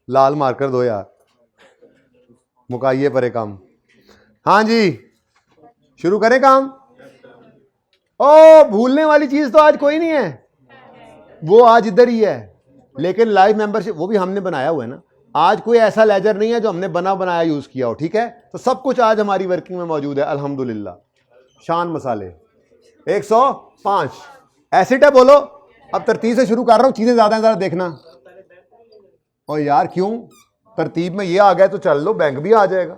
लाल मार्कर दो यार, मुकाइए परे काम। हाँ जी शुरू करें काम। ओ भूलने वाली चीज तो आज कोई नहीं है, वो आज इधर ही है, लेकिन लाइव मेंबरशिप वो भी हमने बनाया हुआ है ना। आज कोई ऐसा लेजर नहीं है जो हमने बनाया यूज किया हो, ठीक है। तो सब कुछ आज हमारी वर्किंग में मौजूद है अल्हम्दुलिल्लाह। शान मसाले 105 एसिड है, बोलो। अब तरतीब से शुरू कर रहा हूं, चीजें ज्यादा हैं, जरा देखना। और यार क्यों तरतीब में ये आ गया तो चल लो, बैंक भी आ जाएगा,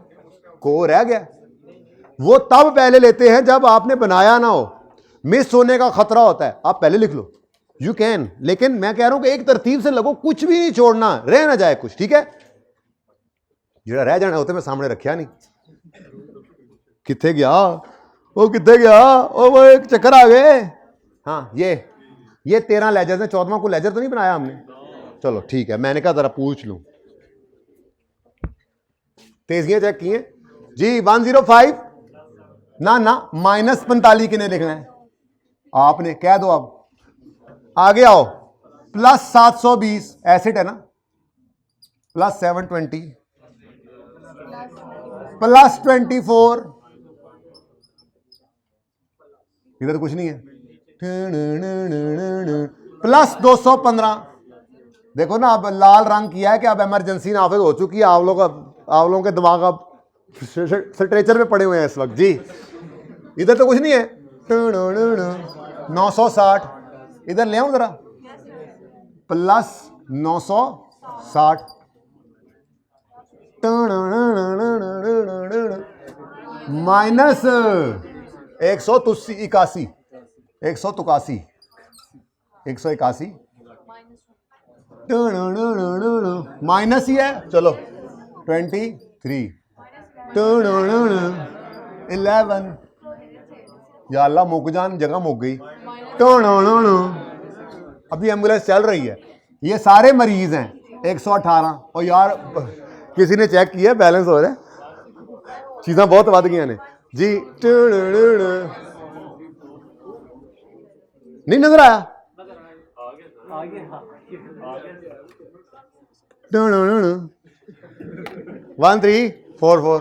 को रह गया। वो तब पहले लेते हैं जब आपने बनाया ना हो, मिस होने का खतरा होता है। आप पहले लिख लो, यू कैन, लेकिन मैं कह रहा हूं कि एक तरतीब से लगो, कुछ भी नहीं छोड़ना, रह ना जाए कुछ, ठीक है। जरा रह जाना होते मैं सामने रखा नहीं, किथे गया वो, किथे गया वो एक चक्कर आ गए। हाँ ये 13 लेजर है, 14वां को लेजर तो नहीं बनाया हमने। चलो ठीक है, मैंने कहा जरा पूछ लूं, तेजियां चेक किए जी। 105 ना -45 किने लिखना है आपने, कह दो। अब आगे आओ, +720 एसिड है ना, +720 +24, इधर कुछ नहीं है, +215। देखो ना, अब लाल रंग किया है कि अब इमरजेंसी नाफिज हो चुकी है। आप लोगों के दिमाग अब स्ट्रेचर पे पड़े हुए हैं इस वक्त जी। इधर तो कुछ नहीं है, 960, इधर ले आऊं जरा, +960 माइनस 181 माइनस ही है। चलो 23 11, या अल्लाह मुक जान, जगह मुक गई। अभी एम्बुलेंस चल रही है, ये सारे मरीज हैं 118। और यार किसी ने चेक किया, बैलेंस हो रहा है, चीज़ें बहुत बढ़ गई ने जी। नहीं नजर आया, 1344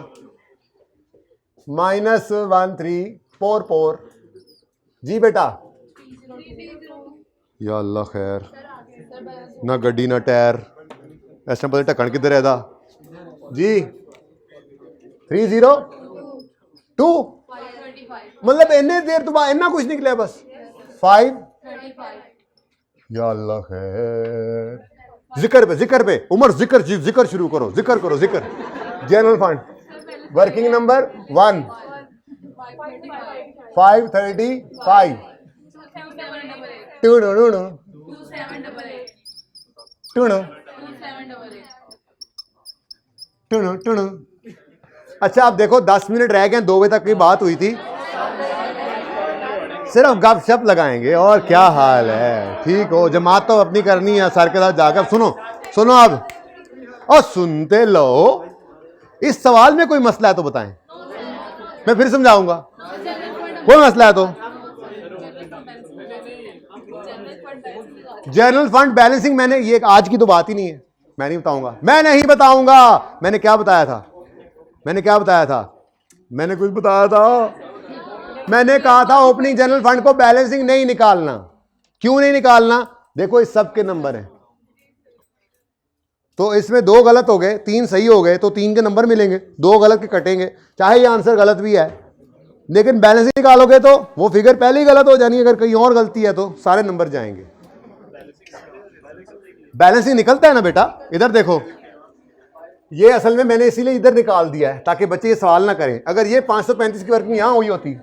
-1344 जी बेटा। या अल्लाह खैर, ना गड्डी ना टायर, इस टाइम पता ढक्कन किधर है जी। 302 मतलब इन्ने देर तो बाद इन्ना कुछ निकले बस 5। या अल्लाह खैर, जिक्र पे उमर, जिक्र शुरू करो, जिक्र जनरल फंड वर्किंग नंबर 1 535 टूणू टूणू 2788 टूणू 2788 टूणू टूणू। अच्छा आप देखो 10 मिनट रह गए, 2 बजे तक की बात हुई थी, सिर्फ गपशप लगाएंगे और क्या हाल है। ठीक हो, जमात तो अपनी करनी है सर के साथ जाकर। सुनो सुनो अब, और सुनते लो। इस सवाल में कोई मसला है तो बताएं, मैं फिर समझाऊंगा। कोई मसला है तो जनरल फंड बैलेंसिंग, मैंने ये आज की तो बात ही नहीं है, मैं नहीं बताऊंगा, मैं नहीं बताऊंगा। मैंने क्या बताया था, मैंने क्या बताया था, मैंने कुछ बताया था, मैंने कहा था ओपनिंग जनरल फंड को बैलेंसिंग नहीं निकालना। क्यों नहीं निकालना? देखो इस सब के नंबर हैं, तो इसमें 2 गलत हो गए, 3 सही हो गए, तो 3 के नंबर मिलेंगे, 2 गलत के कटेंगे, चाहे ये आंसर गलत भी है, लेकिन बैलेंसिंग निकालोगे तो वो फिगर पहले ही गलत हो जानी है। अगर कहीं और गलती है तो सारे नंबर जाएंगे। बैलेंसिंग निकलता है ना बेटा, इधर देखो, ये असल में मैंने इसीलिए इधर निकाल दिया है ताकि बच्चे ये सवाल ना करें। अगर ये 535 की वर्किंग यहां हुई होती,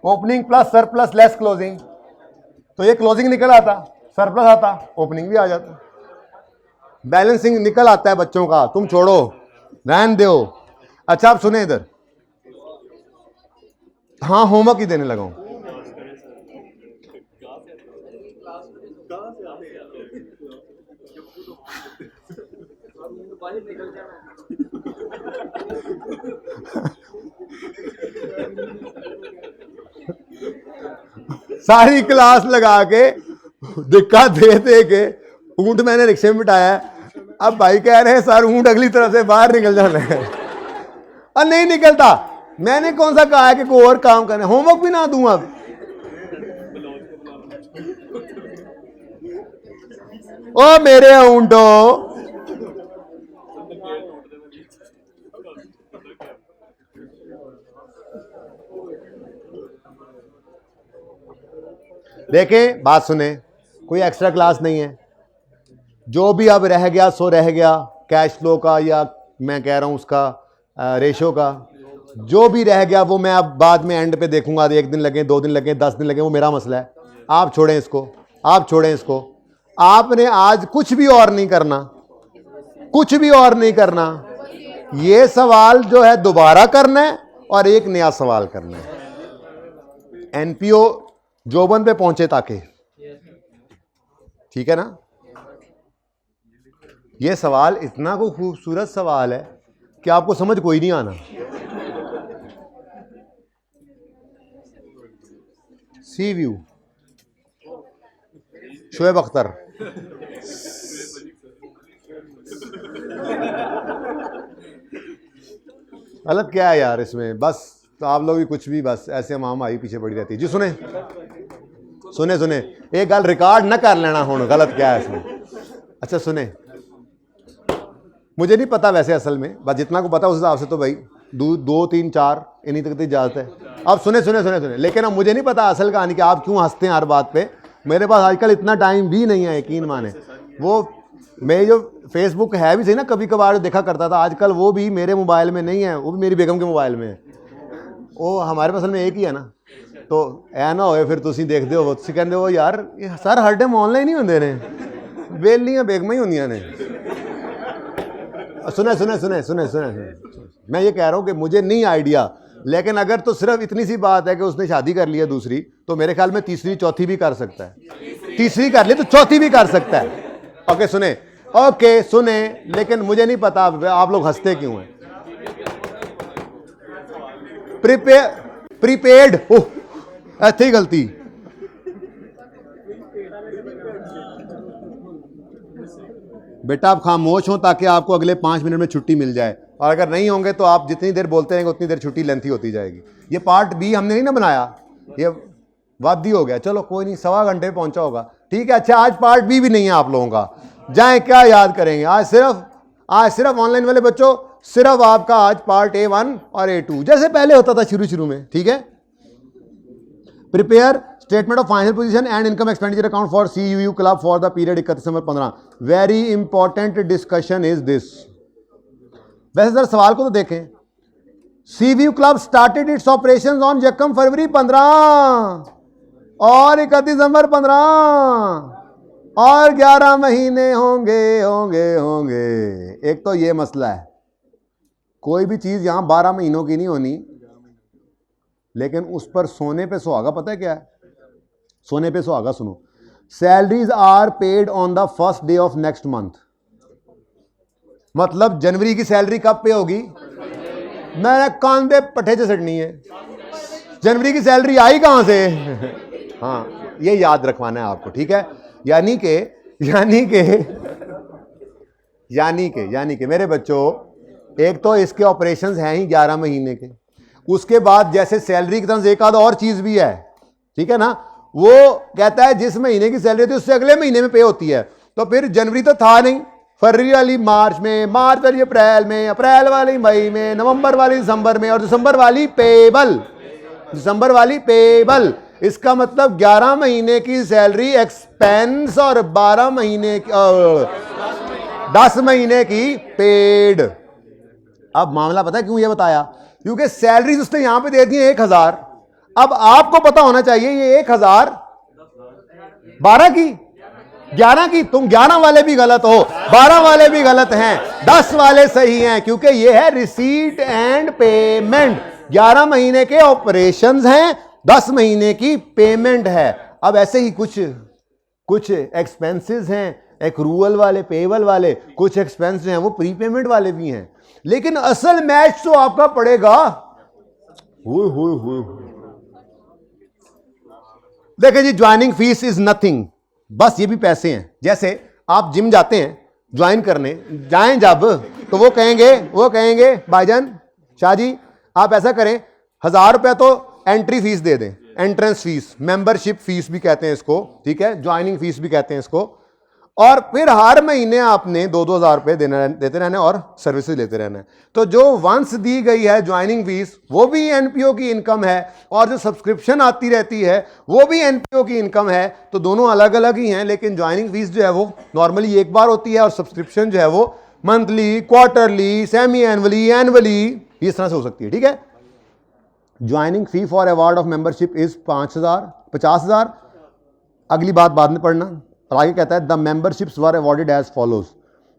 opening plus surplus less closing, तो ये क्लोजिंग निकल आता, सरप्लस आता, ओपनिंग भी आ जाता। बैलेंसिंग निकल आता है बच्चों का, तुम छोड़ो, रहन दो। अच्छा आप सुने इधर, हाँ होमवर्क ही देने लगा हूं। सारी क्लास लगा के दिक्कत दे के ऊंट मैंने रिक्शे में बिठाया है। अब भाई कह रहे हैं सर ऊंट अगली तरफ से बाहर निकल जाना है, और नहीं निकलता। मैंने कौन सा कहा है कि कोई और काम करना है, होमवर्क भी ना दूं अब। ओ मेरे ऊंटो, देखें बात सुने, कोई एक्स्ट्रा क्लास नहीं है, जो भी अब रह गया सो रह गया, कैश फ्लो का या मैं कह रहा हूं उसका रेशो का, जो भी रह गया वो मैं अब बाद में एंड पे देखूंगा। 1 दिन लगे, 2 दिन लगे, 10 दिन लगे, वो मेरा मसला है। आप छोड़ें इसको, आप छोड़ें इसको। आपने आज कुछ भी और नहीं करना, कुछ भी और नहीं करना। ये सवाल जो है दोबारा करना है और एक नया सवाल करना है। एनपीओ जोबन पे पहुंचे ताकि, ठीक है ना। ये सवाल इतना को खूबसूरत सवाल है कि आपको समझ कोई नहीं आना। सी व्यू, शोएब अख्तर, गलत क्या है यार इसमें? बस तो आप लोग भी कुछ भी बस ऐसे मामा आई पीछे पड़ी रहती है जी। सुने सुने सुने, एक गल रिकॉर्ड ना कर लेना हूं, गलत क्या है इसमें। अच्छा सुने, मुझे नहीं पता वैसे असल में, बस जितना को पता उस हिसाब से तो भाई 2 3 4 इन्हीं तक इजाजत है। अब सुने सुने सुने सुने, लेकिन अब मुझे नहीं पता असल कहानी कि आप क्यों हंसते हैं हर बात पे। मेरे पास आजकल इतना टाइम भी नहीं है, यकीन माने। वो मैं जो फेसबुक है भी सही ना, कभी कभार जो देखा करता था, आजकल वो भी मेरे मोबाइल में नहीं है, वो भी मेरी बेगम के मोबाइल में है। वो हमारे पास में एक ही है ना, तो ऐ ना होए फिर तुसी देखते हो तुसी कहते हो यार सर हर टाइम ऑनलाइन ही होंगे ने, वेलियां बेगम ही होंदियां ने। सुने सुने सुने सुने सुने, मैं ये कह रहा हूँ कि मुझे नहीं आइडिया, लेकिन अगर तो सिर्फ इतनी सी बात है कि उसने शादी कर लिया दूसरी, तो मेरे ख्याल में तीसरी चौथी भी कर सकता है। तीसरी कर ली तो चौथी भी कर सकता है। ओके सुने, ओके सुने, लेकिन मुझे नहीं पता आप लोग हंसते क्यों हैं। प्रीपेड, ओह ऐसे ही गलती। बेटा आप खामोश हो ताकि आपको अगले 5 मिनट में छुट्टी मिल जाए, और अगर नहीं होंगे तो आप जितनी देर बोलते रहेंगे उतनी देर छुट्टी लेंथी होती जाएगी। ये पार्ट बी हमने नहीं ना बनाया, ये वादी हो गया। चलो कोई नहीं, 1.25 घंटे में पहुंचा होगा, ठीक है। अच्छा आज पार्ट बी भी नहीं है आप लोगों का, जाएं क्या याद करेंगे। आज सिर्फ ऑनलाइन वाले बच्चों, सिर्फ आपका आज पार्ट A1 और A2 जैसे पहले होता था शुरू में, ठीक है। Prepare statement of final position and income expenditure account for CUU club for the period 31 December 15। Very important discussion is this. वैसे सर सवाल को तो देखें, CUU club started it's operations on 1 फरवरी 15। और 31 दिसंबर 15 और 11 महीने होंगे होंगे होंगे। एक तो ये मसला है, कोई भी चीज यहां 12 महीनों की नहीं होनी, लेकिन उस पर सोने पे सुहागा। पता है क्या है सोने पे सुहागा? सुनो, salaries are paid on the first day of next month. मतलब जनवरी की सैलरी कब पे होगी? मैंने कांदे पट्टे से सटनी है, जनवरी की सैलरी आई कहां से? हाँ, ये याद रखवाना है आपको, ठीक है। यानी के मेरे बच्चों, एक तो इसके ऑपरेशंस हैं ही 11 महीने के, उसके बाद जैसे सैलरी की तरफ एक आध और चीज भी है, ठीक है ना। वो कहता है जिस महीने की सैलरी होती है उससे अगले महीने में पे होती है। तो फिर जनवरी तो था नहीं, फरवरी वाली मार्च में, मार्च वाली अप्रैल में, अप्रैल वाली मई में, नवंबर वाली दिसंबर में, और दिसंबर वाली पेबल। इसका मतलब 11 महीने की सैलरी एक्सपेंस और 12 महीने की 10 महीने की पेड। अब मामला पता है क्यों ये बताया? क्योंकि सैलरीज उसने यहां पे दे दी है 1000। अब आपको पता होना चाहिए ये 1000 12 की 11 की। तुम 11 वाले भी गलत हो, 12 वाले भी गलत हैं, 10 वाले सही हैं, क्योंकि ये है रिसीट एंड पेमेंट। 11 महीने के ऑपरेशंस हैं, 10 महीने की पेमेंट है। अब ऐसे ही कुछ एक्सपेंसेस हैं एक्रूअल वाले, पेबल वाले, कुछ एक्सपेंस हैं वो प्रीपेमेंट वाले भी हैं। लेकिन असल मैच तो आपका पड़ेगा देखिए जी, ज्वाइनिंग फीस इज नथिंग, बस ये भी पैसे हैं। जैसे आप जिम जाते हैं ज्वाइन करने, जाएं जब तो वो कहेंगे भाईजान शाह जी आप ऐसा करें 1000 रुपया तो एंट्री फीस दे दें, एंट्रेंस फीस, मेंबरशिप फीस भी कहते हैं इसको, ठीक है, ज्वाइनिंग फीस भी कहते हैं इसको। और फिर हर महीने आपने 2-2 हज़ार रुपए देते रहना और सर्विसेज लेते रहना है। तो जो वंस दी गई है ज्वाइनिंग फीस वो भी एनपीओ की इनकम है, और जो सब्सक्रिप्शन आती रहती है वो भी एनपीओ की इनकम है। तो दोनों अलग अलग ही हैं, लेकिन ज्वाइनिंग फीस जो है वो नॉर्मली एक बार होती है, और सब्सक्रिप्शन जो है वो मंथली, क्वार्टरली, सेमी एनुअली इस तरह से हो सकती है, ठीक है। Joining fee for award of membership is 50,000। अगली बात बाद में पढ़ना। और आगे कहता है the memberships were awarded as follows.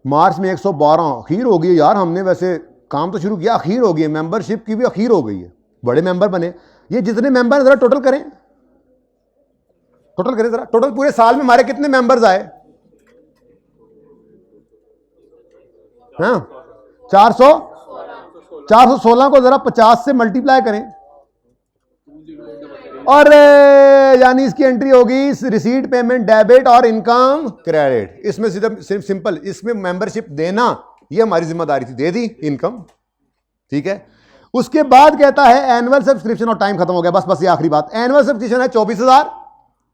March में 112 अखीर हो गई यार, हमने वैसे काम तो शुरू किया, अखीर हो गई है, मेंबरशिप की भी अखीर हो गई है, बड़े मेंबर बने। ये जितने मेंबर जरा टोटल करें जरा, टोटल पूरे साल में हमारे कितने मेंबर्स आए? हाँ 416 को जरा 50 से मल्टीप्लाई करें, और यानी इसकी एंट्री होगी रिसीट, पेमेंट, डेबिट और इनकम क्रेडिट। इसमें सिर्फ सिंपल इसमें मेंबरशिप देना ये हमारी जिम्मेदारी थी, दे दी इनकम, ठीक है। उसके बाद कहता है एनुअल सब्सक्रिप्शन, और टाइम खत्म हो गया, बस ये आखिरी बात। एनुअल सब्सक्रिप्शन है 24,000।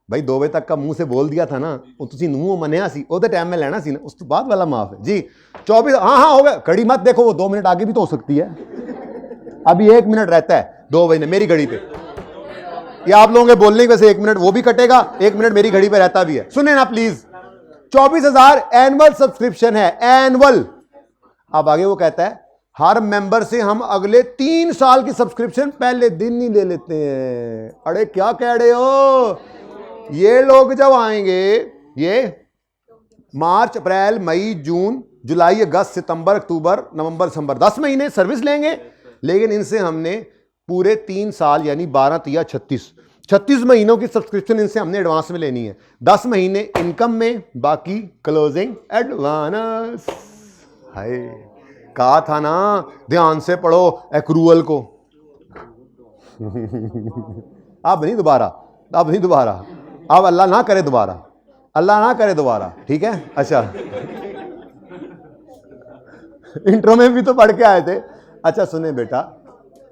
भाई 2 बजे तक का मुंह से बोल दिया था ना, वो तुसी मुंह मनिया सी, वो टाइम में लेना सी ना, उस तो बाद वाला माफ है जी। 24, हाँ हो गया, घड़ी मत देखो, वो 2 मिनट आगे भी तो हो सकती है, अभी 1 मिनट रहता है 2 बजे मेरी घड़ी पे। ये आप लोगों के बोलने की वजह से 1 मिनट वो भी कटेगा, 1 मिनट मेरी घड़ी पे रहता भी है। सुने ना प्लीज, 24,000 एनुअल सब्सक्रिप्शन है, एनुअल। अब आगे वो कहता है हर मेंबर से हम अगले 3 साल की सब्सक्रिप्शन पहले दिन ही ले लेते हैं। अरे क्या कह रहे हो? ये लोग जब आएंगे, ये मार्च, अप्रैल, मई, जून, जुलाई, अगस्त, सितंबर, अक्टूबर, नवंबर, दिसंबर, 10 महीने सर्विस लेंगे, लेकिन इनसे हमने पूरे 3 साल यानी 12 तिया 36 महीनों की सब्सक्रिप्शन इनसे हमने एडवांस में लेनी है। 10 महीने इनकम में, बाकी क्लोजिंग एडवांस। हाय कहा था ना ध्यान से पढ़ो एक्रूअल को। अब नहीं दोबारा, अब अल्लाह ना करे दोबारा, ठीक है। अच्छा इंट्रो में भी तो पढ़ के आए थे। अच्छा सुने बेटा,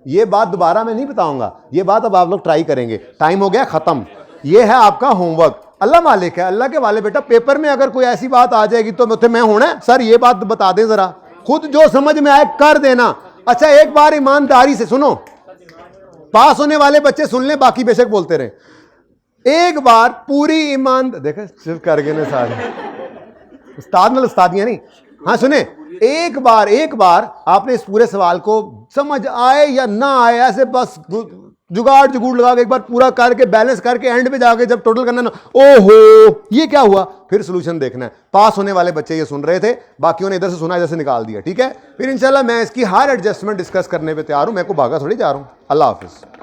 ये बात दोबारा मैं नहीं बताऊंगा, ये बात अब आप लोग ट्राई करेंगे। टाइम हो गया खत्म, ये है आपका होमवर्क। अल्लाह मालिक है, अल्लाह के वाले बेटा, पेपर में अगर कोई ऐसी बात आ जाएगी तो मैं होना है सर ये बात बता दें जरा, खुद जो समझ में आए कर देना। अच्छा एक बार ईमानदारी से सुनो, पास होने वाले बच्चे सुन लें, बाकी बेशक बोलते रहे। एक बार पूरी ईमान देखा सिर्फ कर गए ना सारे उस्ताद मतलब उस्तादियां नहीं। हाँ सुने, एक बार आपने इस पूरे सवाल को समझ आए या ना आए, ऐसे बस जुगाड़ जुगूड़ लगा के एक बार पूरा करके बैलेंस करके एंड पे जाके जब टोटल करना ना, ओहो ये क्या हुआ, फिर सोल्यूशन देखना है। पास होने वाले बच्चे ये सुन रहे थे, बाकियों ने इधर से सुना, इधर से निकाल दिया, ठीक है। फिर इंशाल्लाह मैं इसकी हर एडजस्टमेंट डिस्कस करने पे तैयार हूं, मैं को भागा थोड़ी जा रहा हूं। अल्लाह हाफिज।